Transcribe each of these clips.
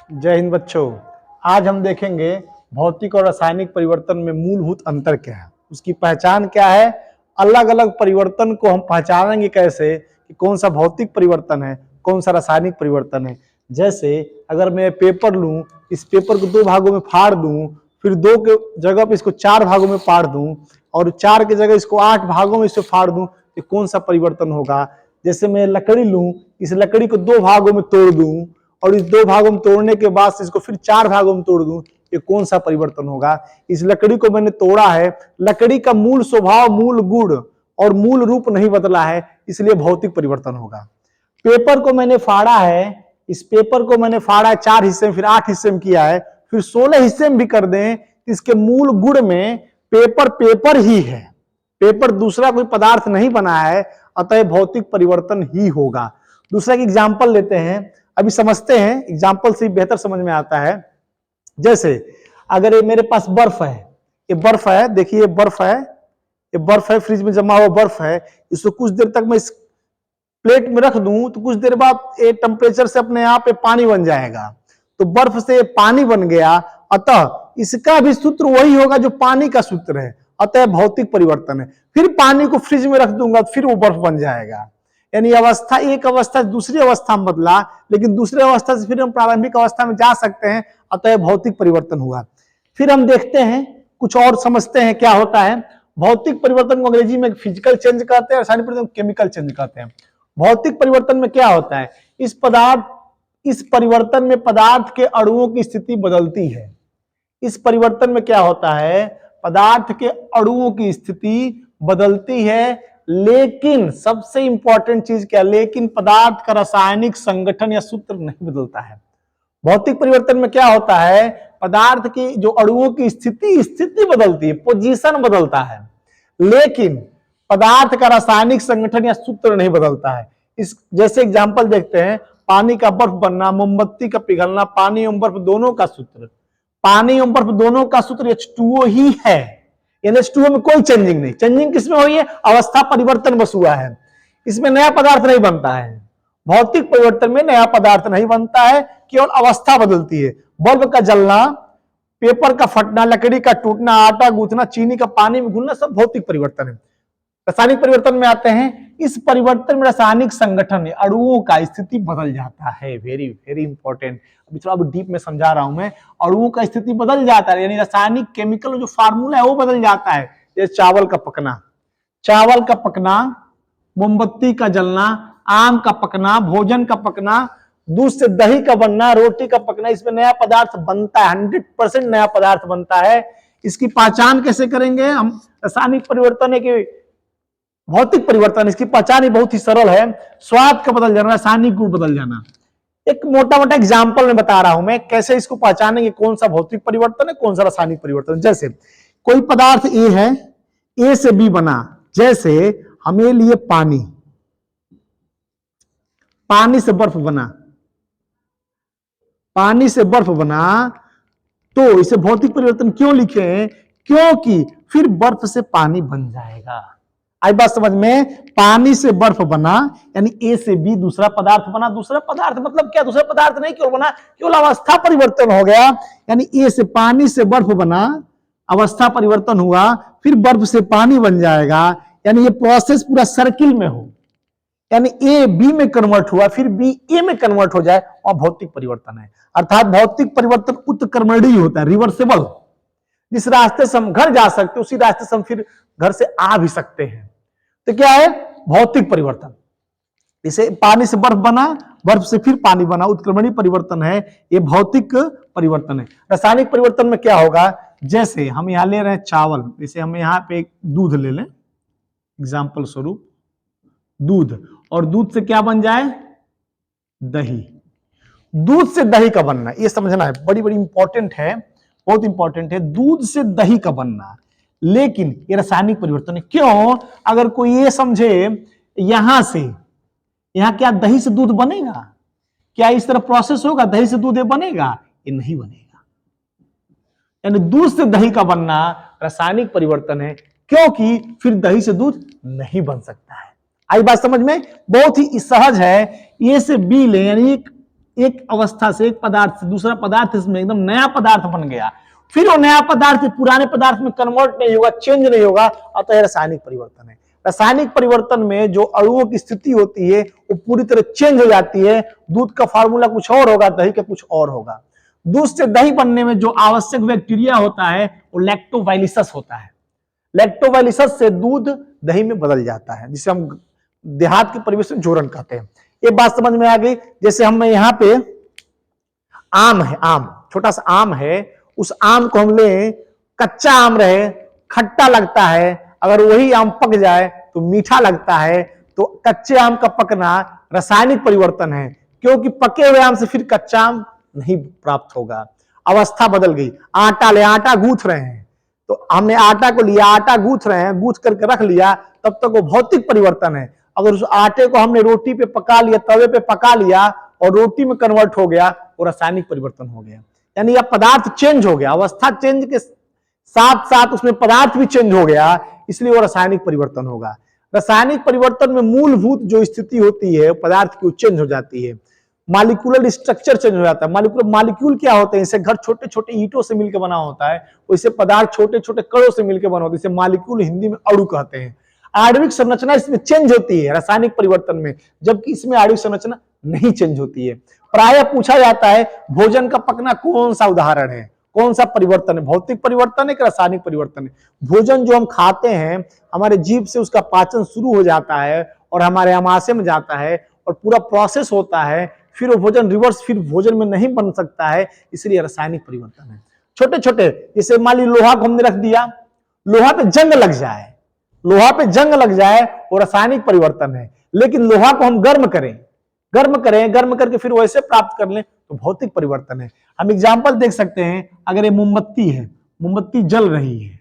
जय हिंद बच्चों। आज हम देखेंगे भौतिक और रासायनिक परिवर्तन में मूलभूत अंतर क्या है, उसकी पहचान क्या है। अलग अलग परिवर्तन को हम पहचानेंगे कैसे कि कौन सा भौतिक परिवर्तन है, कौन सा रासायनिक परिवर्तन है। जैसे अगर मैं पेपर लूं, इस पेपर को दो भागों में फाड़ दूं, फिर दो के जगह पे इसको चार भागों में फाड़ दूं और चार की जगह इसको आठ भागों में इसे फाड़ दूं, तो कौन सा परिवर्तन होगा। जैसे मैं लकड़ी लूं, इस लकड़ी को दो भागों में तोड़ दूं और इस दो भागों में तोड़ने के बाद इसको फिर चार भागों में तोड़ दूं, ये कौन सा परिवर्तन होगा। इस लकड़ी को मैंने तोड़ा है, लकड़ी का मूल स्वभाव, मूल गुण और मूल रूप नहीं बदला है, इसलिए भौतिक परिवर्तन होगा। पेपर को मैंने फाड़ा है, इस पेपर को मैंने फाड़ा है चार हिस्से में, फिर आठ हिस्से में किया है, फिर 16 हिस्से में भी कर दें, इसके मूल गुण में पेपर पेपर ही है, पेपर दूसरा कोई पदार्थ नहीं बना है, अतः भौतिक परिवर्तन ही होगा। दूसरा एक एग्जाम्पल लेते हैं, अभी समझते हैं, एग्जाम्पल से बेहतर समझ में आता है। जैसे अगर ये मेरे पास बर्फ है, ये बर्फ है, देखिए ये बर्फ है, ये बर्फ है, फ्रिज में जमा हुआ बर्फ है, इसको कुछ देर तक मैं इस प्लेट में रख दूं तो कुछ देर बाद ये टेम्परेचर से अपने आप पे पानी बन जाएगा, तो बर्फ से पानी बन गया, अतः इसका भी सूत्र वही होगा जो पानी का सूत्र है, अतः भौतिक परिवर्तन है। फिर पानी को फ्रिज में रख दूंगा फिर वो बर्फ बन जाएगा, यानी अवस्था, एक अवस्था दूसरी अवस्था में बदला, लेकिन दूसरी अवस्था से फिर हम प्रारंभिक अवस्था में जा सकते हैं, अतः भौतिक परिवर्तन हुआ। फिर हम देखते हैं, कुछ और समझते हैं क्या होता है। भौतिक परिवर्तन को अंग्रेजी में फिजिकल चेंज कहते हैं, रासायनिक परिवर्तन केमिकल चेंज कहते हैं। भौतिक परिवर्तन में क्या होता है, इस परिवर्तन में पदार्थ के अणुओं की स्थिति बदलती है। इस परिवर्तन में क्या होता है, पदार्थ के अणुओं की स्थिति बदलती है, लेकिन सबसे इंपॉर्टेंट चीज क्या, लेकिन पदार्थ का रासायनिक संगठन या सूत्र नहीं बदलता है। भौतिक परिवर्तन में क्या होता है, पदार्थ की जो अणुओं की स्थिति बदलती है, पोजीशन बदलता है, लेकिन पदार्थ का रासायनिक संगठन या सूत्र नहीं बदलता है। इस जैसे एग्जांपल देखते हैं, पानी का बर्फ बनना, मोमबत्ती का पिघलना, पानी एवं बर्फ दोनों का सूत्र, पानी एवं बर्फ दोनों का सूत्र H2O ही है, यानी H2O में कोई चेंजिंग नहीं। चेंजिंग किसमें हुई है, अवस्था परिवर्तन बस हुआ है, इसमें नया पदार्थ नहीं बनता है। भौतिक परिवर्तन में नया पदार्थ नहीं बनता है, केवल अवस्था बदलती है। बल्ब का जलना, पेपर का फटना, लकड़ी का टूटना, आटा गूंथना, चीनी का पानी में घुलना, सब भौतिक परिवर्तन है। रासायनिक परिवर्तन में आते हैं, इस परिवर्तन में रासायनिक संगठन, अणुओं का स्थिति बदल जाता है। वेरी वेरी इंपॉर्टेंट, अभी थोड़ा डीप में समझा रहा हूं मैं। अणुओं का स्थिति बदल जाता है, यानी रासायनिक केमिकल जो फार्मूला है वो बदल जाता है। जैसे चावल का पकना, चावल का पकना, मोमबत्ती का जलना, आम का पकना, भोजन का पकना, दूध से दही का बनना, रोटी का पकना, इसमें नया पदार्थ बनता है, 100% नया पदार्थ बनता है। इसकी पहचान कैसे करेंगे हम, रासायनिक परिवर्तन है कि भौतिक परिवर्तन, इसकी पहचान ही बहुत ही सरल है। स्वाद का बदल जाना, रासायनिक गुण बदल जाना। एक मोटा मोटा एग्जाम्पल में बता रहा हूं मैं, कैसे इसको पहचानेंगे कौन सा भौतिक परिवर्तन है, कौन सा रासायनिक परिवर्तन। जैसे कोई पदार्थ ए है, ए से बी बना, जैसे हमें लिए पानी, पानी से बर्फ बना, पानी से बर्फ बना, तो इसे भौतिक परिवर्तन क्यों लिखे हैं, क्योंकि फिर बर्फ से पानी बन जाएगा। आई बात समझ में, पानी से बर्फ बना यानी ए से बी दूसरा पदार्थ बना। दूसरा पदार्थ मतलब क्या, दूसरा पदार्थ नहीं क्यों बना, केवल अवस्था परिवर्तन हो गया, यानी ए से पानी से बर्फ बना, अवस्था परिवर्तन हुआ, फिर बर्फ से पानी बन जाएगा, यानी ये प्रोसेस पूरा सर्किल में हो, यानी ए बी में कन्वर्ट हुआ, फिर बी ए में कन्वर्ट हो जाए, और भौतिक परिवर्तन है। अर्थात भौतिक परिवर्तन उत्क्रमणीय होता है, रिवर्सेबल। जिस रास्ते से हम घर जा सकते उसी रास्ते से हम फिर घर से आ भी सकते हैं। तो क्या है भौतिक परिवर्तन, इसे पानी से बर्फ बना, बर्फ से फिर पानी बना, उत्क्रमणीय परिवर्तन है, ये भौतिक परिवर्तन है। रासायनिक परिवर्तन में क्या होगा, जैसे हम यहां ले रहे हैं चावल, जैसे हम यहां पे दूध ले लें एग्जाम्पल स्वरूप, दूध, और दूध से क्या बन जाए, दही। दूध से दही का बनना, ये समझना है, बड़ी बड़ी इंपॉर्टेंट है, बहुत इंपॉर्टेंट है, दूध से दही का बनना। लेकिन ये रासायनिक परिवर्तन है, क्यों, अगर कोई ये समझे यहां से, यहां क्या दही से दूध बनेगा, क्या इस तरह प्रोसेस होगा, दही से दूध बनेगा, ये नहीं बनेगा। यानी दूध से दही का बनना रासायनिक परिवर्तन है, क्योंकि फिर दही से दूध नहीं बन सकता है। आई बात समझ में, बहुत ही सहज है। ए से बी ले, यानी एक अवस्था से, एक पदार्थ से दूसरा पदार्थ इसमें एकदम नया पदार्थ बन गया, फिर वो नया पदार्थ पुराने पदार्थ में कन्वर्ट नहीं होगा, चेंज नहीं होगा, अतः यह रासायनिक परिवर्तन है। रासायनिक परिवर्तन में जो अणुओं की स्थिति होती है वो पूरी तरह चेंज हो जाती है। दूध का फार्मूला कुछ और होगा, दही का कुछ और होगा। दूध से दही बनने में जो आवश्यक बैक्टीरिया होता है वो लैक्टोबाइलिसस होता है। लैक्टोबाइलिसस से दूध दही में बदल जाता है, जिसे हम देहात के परिवेश में जोरन कहते हैं। ये बात समझ में आ गई। जैसे हम यहाँ पे आम है, आम छोटा सा आम है, उस आम को हम ले, कच्चा आम रहे खट्टा लगता है, अगर वही आम पक जाए तो मीठा लगता है। तो कच्चे आम का पकना रासायनिक परिवर्तन है, क्योंकि पके हुए आम से फिर कच्चा आम नहीं प्राप्त होगा। अवस्था बदल गई। आटा ले, आटा गूंथ रहे हैं, तो हमने आटा को लिया, आटा गूंथ रहे हैं, गूंथ करके रख लिया, तब तक वो भौतिक परिवर्तन है। अगर उस आटे को हमने रोटी पे पका लिया, तवे पे पका लिया और रोटी में कन्वर्ट हो गया, वो रासायनिक परिवर्तन हो गया। यानी यह पदार्थ चेंज हो गया, अवस्था चेंज के साथ साथ उसमें पदार्थ भी चेंज हो गया, इसलिए वो रासायनिक परिवर्तन होगा। रासायनिक परिवर्तन में मूलभूत जो स्थिति होती है पदार्थ की, वो चेंज हो जाती है। मॉलिक्यूलर स्ट्रक्चर चेंज हो जाता है। मॉलिक्यूल क्या होते हैं? जैसे घर छोटे छोटे ईंटों से मिलकर बना होता है, वैसे पदार्थ छोटे छोटे कणों से मिलकर बना होता है, इसे मॉलिक्यूल हिंदी में अणु कहते हैं। आणविक संरचना इसमें चेंज होती है रासायनिक परिवर्तन में, जबकि इसमें आणविक संरचना नहीं चेंज होती है। प्रायः पूछा जाता है भोजन का पकना कौन सा उदाहरण है, कौन सा परिवर्तन है, भौतिक परिवर्तन है कि रासायनिक परिवर्तन है? भोजन जो हम खाते हैं, हमारे जीभ से उसका पाचन शुरू हो जाता है और हमारे आमाशय में जाता है और पूरा प्रोसेस होता है, फिर वो भोजन रिवर्स फिर भोजन में नहीं बन सकता है, इसलिए रासायनिक परिवर्तन है। छोटे छोटे, जैसे मान ली लोहा को हमने रख दिया, लोहा पे जंग लग जाए, लोहा पे जंग लग जाए वो रासायनिक परिवर्तन है। लेकिन लोहा को हम गर्म करें, गर्म करके फिर वैसे प्राप्त कर लें तो भौतिक परिवर्तन है। हम एग्जाम्पल देख सकते हैं, अगर ये मोमबत्ती है, मोमबत्ती जल रही है,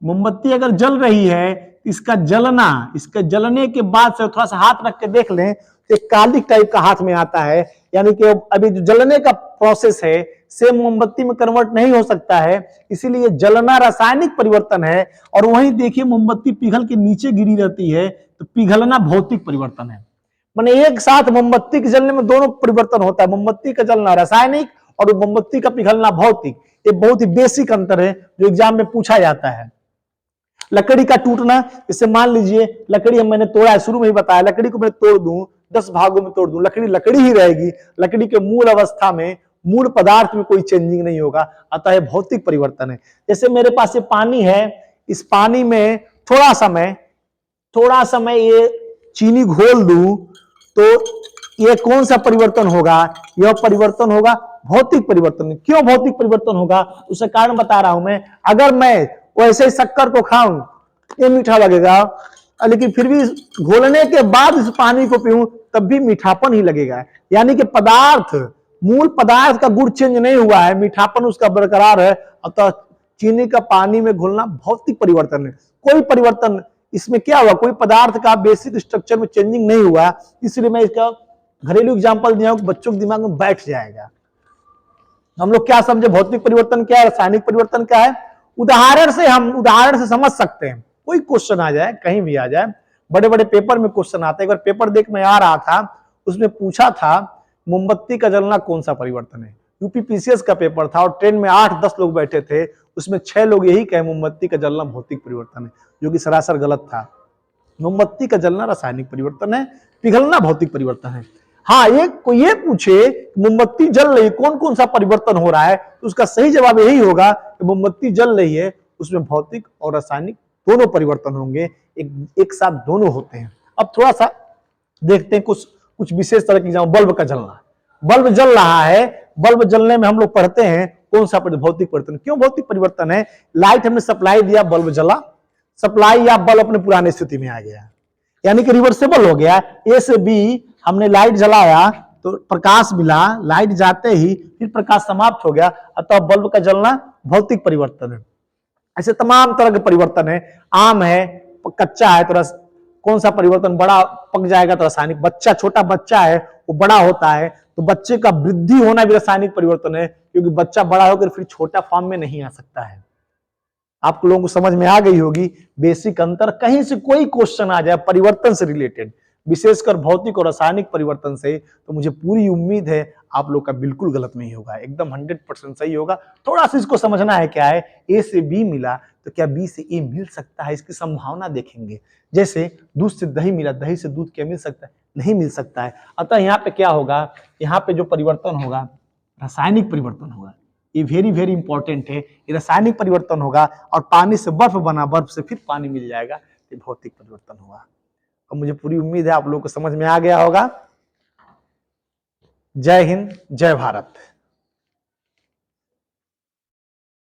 मोमबत्ती अगर जल रही है, इसका जलना, इसके जलने के बाद से थोड़ा सा हाथ रख के देख लें तो एक कालिक टाइप का हाथ में आता है, यानी कि अभी जो जलने का प्रोसेस है सेम मोमबत्ती में कन्वर्ट नहीं हो सकता है, इसीलिए जलना रासायनिक परिवर्तन है। और वहीं देखिए मोमबत्ती पिघल के नीचे गिरी रहती है, तो पिघलना भौतिक परिवर्तन है। माने एक साथ मोमबत्ती के जलने में दोनों परिवर्तन होता है, मोमबत्ती का जलना रासायनिक और मोमबत्ती का पिघलना भौतिक। ये बहुत ही बेसिक अंतर है जो एग्जाम में पूछा जाता है। लकड़ी का टूटना, जैसे मान लीजिए लकड़ी मैंने तोड़ा है, शुरू में ही बताया, लकड़ी को मैं तोड़ दूं, 10 भागों में तोड़ दूं, लकड़ी लकड़ी ही रहेगी। लकड़ी के मूल अवस्था में, मूल पदार्थ में कोई चेंजिंग नहीं होगा, अतः यह भौतिक परिवर्तन है। जैसे मेरे पास ये पानी है, इस पानी में थोड़ा समय ये चीनी घोल दूं, तो ये कौन सा परिवर्तन होगा? यह परिवर्तन होगा भौतिक परिवर्तन। क्यों भौतिक परिवर्तन होगा? उसका कारण बता रहा हूं मैं। अगर मैं वैसे शक्कर को खाऊं, ये मीठा लगेगा, लेकिन फिर भी घोलने के बाद इस पानी को पीऊं तब भी मीठापन ही लगेगा। यानी कि पदार्थ, मूल पदार्थ का गुण चेंज नहीं हुआ है, मीठापन उसका बरकरार है, अतः चीनी का पानी में घोलना भौतिक परिवर्तन है। कोई परिवर्तन इसमें क्या हुआ? कोई पदार्थ का बेसिक स्ट्रक्चर में चेंजिंग नहीं हुआ, इसलिए मैं इसका घरेलू एग्जांपल दिया हूं, बच्चों के दिमाग में बैठ जाएगा। हम लोग क्या समझे भौतिक परिवर्तन क्या है, रासायनिक परिवर्तन क्या है? उदाहरण से समझ सकते हैं। कोई क्वेश्चन आ जाए, कहीं भी आ जाए, बड़े बड़े पेपर में क्वेश्चन आते हैं। एक बार पेपर देख मैं आ रहा था, उसमें पूछा था मोमबत्ती का जलना कौन सा परिवर्तन है। यूपीपीसीएस का पेपर था और ट्रेन में 8-10 लोग बैठे थे, उसमें 6 लोग यही कहे मोमबत्ती का जलना भौतिक परिवर्तन है, जो कि सरासर गलत था। मोमबत्ती का जलना रासायनिक परिवर्तन है, पिघलना भौतिक परिवर्तन है। हाँ, ये पूछे मोमबत्ती जल रही, कौन कौन सा परिवर्तन हो रहा है, तो उसका सही जवाब यही होगा कि मोमबत्ती जल रही है, उसमें भौतिक और रासायनिक दोनों परिवर्तन होंगे, एक साथ दोनों होते हैं। अब थोड़ा सा देखते हैं कुछ विशेष तरह की, बल्ब का जलना। बल्ब जल रहा है, बल्ब जलने में हम लोग पढ़ते हैं कौन सा भौतिक परिवर्तन। क्यों भौतिक परिवर्तन है? लाइट हमने सप्लाई दिया, बल्ब जला, सप्लाई या बल्ब अपने पुराने स्थिति में आ गया, यानी कि रिवर्सेबल हो गया। ए से बी हमने लाइट जलाया तो प्रकाश मिला, लाइट जाते ही फिर प्रकाश समाप्त हो गया, अतः बल्ब का जलना भौतिक परिवर्तन है। ऐसे तमाम तरह के परिवर्तन है। आम है, कच्चा है तो कौन सा परिवर्तन? बड़ा पक जाएगा तो रासायनिक। बच्चा, छोटा बच्चा है, वो बड़ा होता है तो बच्चे का वृद्धि होना भी रासायनिक परिवर्तन है, क्योंकि बच्चा बड़ा होकर फिर छोटा फॉर्म में नहीं आ सकता है। आप लोगों को समझ में आ गई होगी बेसिक अंतर। कहीं से कोई क्वेश्चन आ जाए परिवर्तन से रिलेटेड, विशेषकर भौतिक और रासायनिक परिवर्तन से, तो मुझे पूरी उम्मीद है आप लोग का बिल्कुल गलत नहीं होगा, एकदम 100% सही होगा। थोड़ा सा इसको समझना है क्या है, ए से बी मिला तो क्या बी से ए मिल सकता है, इसकी संभावना देखेंगे। जैसे दूध से दही मिला, दही से दूध क्या मिल सकता है, नहीं मिल सकता है। अतः यहाँ पे क्या होगा, यहाँ पे जो परिवर्तन होगा रासायनिक परिवर्तन होगा, ये वेरी वेरी इंपॉर्टेंट है। ये रासायनिक परिवर्तन होगा और पानी से बर्फ बना, बर्फ से फिर पानी मिल जाएगा, ये भौतिक परिवर्तन होगा। और मुझे पूरी उम्मीद है आप लोगों को समझ में आ गया होगा। जय हिंद, जय भारत।